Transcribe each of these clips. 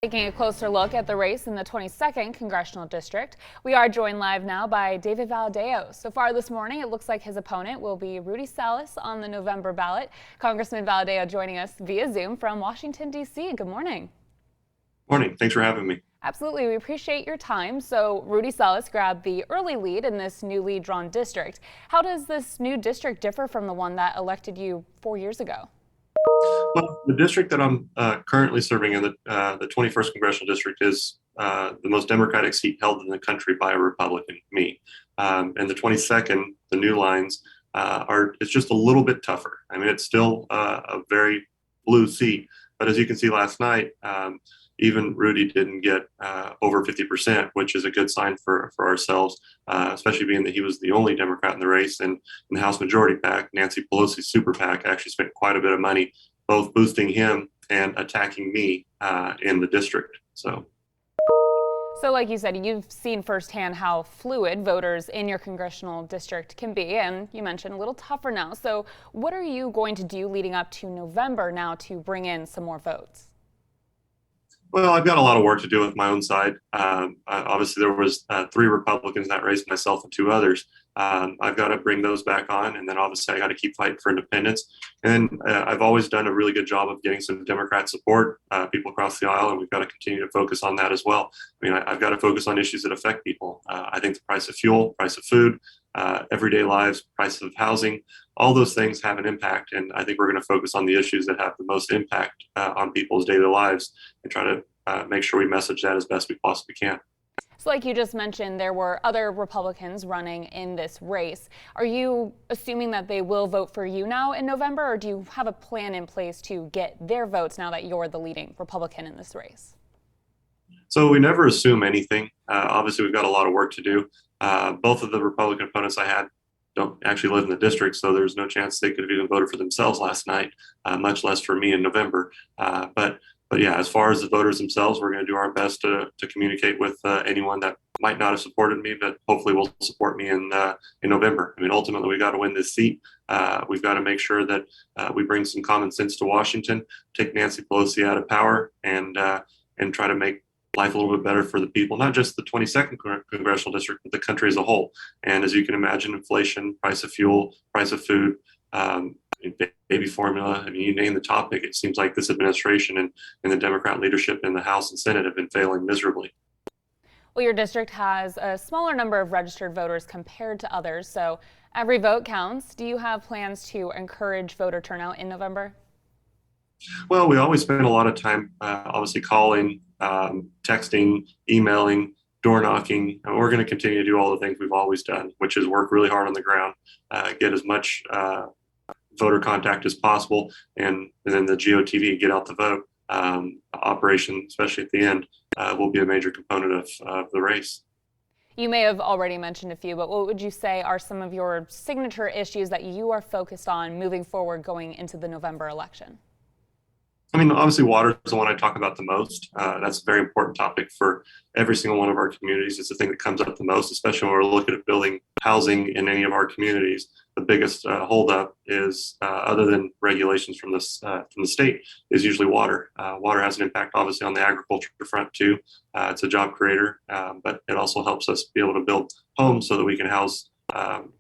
Taking a closer look at the race in the 22nd Congressional District, we are joined live now by David Valadao. So far this morning, it looks like his opponent will be Rudy Salas on the November ballot. Congressman Valadao joining us via Zoom from Washington, D.C. Good morning. Morning. Thanks for having me. Absolutely. We appreciate your time. So Rudy Salas grabbed the early lead in this newly drawn district. How does this new district differ from the one that elected you 4 years ago? Well, the district that I'm currently serving in, the 21st Congressional District, is the most Democratic seat held in the country by a Republican, me. And the 22nd, the new lines, it's just a little bit tougher. I mean, it's still a very blue seat, but as you can see last night, even Rudy didn't get over 50%, which is a good sign for ourselves, especially being that he was the only Democrat in the race. And in the House Majority PAC, Nancy Pelosi's super PAC actually spent quite a bit of money both boosting him and attacking me in the district. So like you said, you've seen firsthand how fluid voters in your congressional district can be, and you mentioned a little tougher now. So what are you going to do leading up to November now to bring in some more votes? Well, I've got a lot of work to do with my own side. Obviously, there was 3 Republicans in that race, myself and 2 others. I've got to bring those back on, and then obviously I got to keep fighting for independence. And I've always done a really good job of getting some Democrat support, people across the aisle, and we've got to continue to focus on that as well. I mean, I've got to focus on issues that affect people. I think the price of fuel, price of food, everyday lives, price of housing, all those things have an impact. And I think we're going to focus on the issues that have the most impact on people's daily lives and try to make sure we message that as best we possibly can. So like you just mentioned, there were other Republicans running in this race. Are you assuming that they will vote for you now in November, or do you have a plan in place to get their votes now that you're the leading Republican in this race? So we never assume anything. Obviously, we've got a lot of work to do. Both of the Republican opponents I had don't actually live in the district, so there's no chance they could have even voted for themselves last night, much less for me in November. But yeah, as far as the voters themselves, we're going to do our best to communicate with anyone that might not have supported me, but hopefully will support me in November. I mean, ultimately, we got to win this seat. We've got to make sure that we bring some common sense to Washington, take Nancy Pelosi out of power, and try to make life a little bit better for the people, not just the 22nd Congressional District, but the country as a whole. And as you can imagine, inflation, price of fuel, price of food, baby formula, I mean, you name the topic, it seems like this administration and the Democrat leadership in the House and Senate have been failing miserably. Well, your district has a smaller number of registered voters compared to others, so every vote counts. Do you have plans to encourage voter turnout in November? Well, we always spend a lot of time, obviously, calling, texting, emailing, door knocking, and we're going to continue to do all the things we've always done, which is work really hard on the ground, get as much voter contact as possible, and then the GOTV, get out the vote operation, especially at the end, will be a major component of the race. You may have already mentioned a few, but what would you say are some of your signature issues that you are focused on moving forward going into the November election? I mean, obviously, water is the one I talk about the most. That's a very important topic for every single one of our communities. It's the thing that comes up the most, especially when we're looking at building housing in any of our communities. The biggest holdup is, other than regulations from the state, is usually water. Water has an impact, obviously, on the agriculture front too. It's a job creator, but it also helps us be able to build homes so that we can house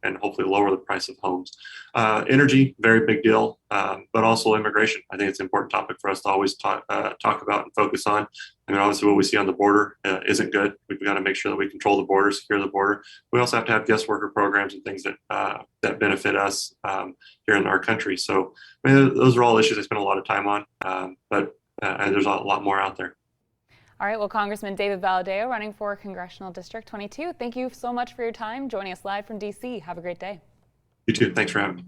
and hopefully lower the price of homes. Energy, very big deal, but also immigration. I think it's an important topic for us to always talk about and focus on. I mean, obviously, what we see on the border isn't good. We've got to make sure that we control the border, secure the border. We also have to have guest worker programs and things that benefit us here in our country. So, I mean, those are all issues I spend a lot of time on, but there's a lot more out there. All right, well, Congressman David Valadao running for Congressional District 22. Thank you so much for your time joining us live from D.C. Have a great day. You too. Thanks for having me.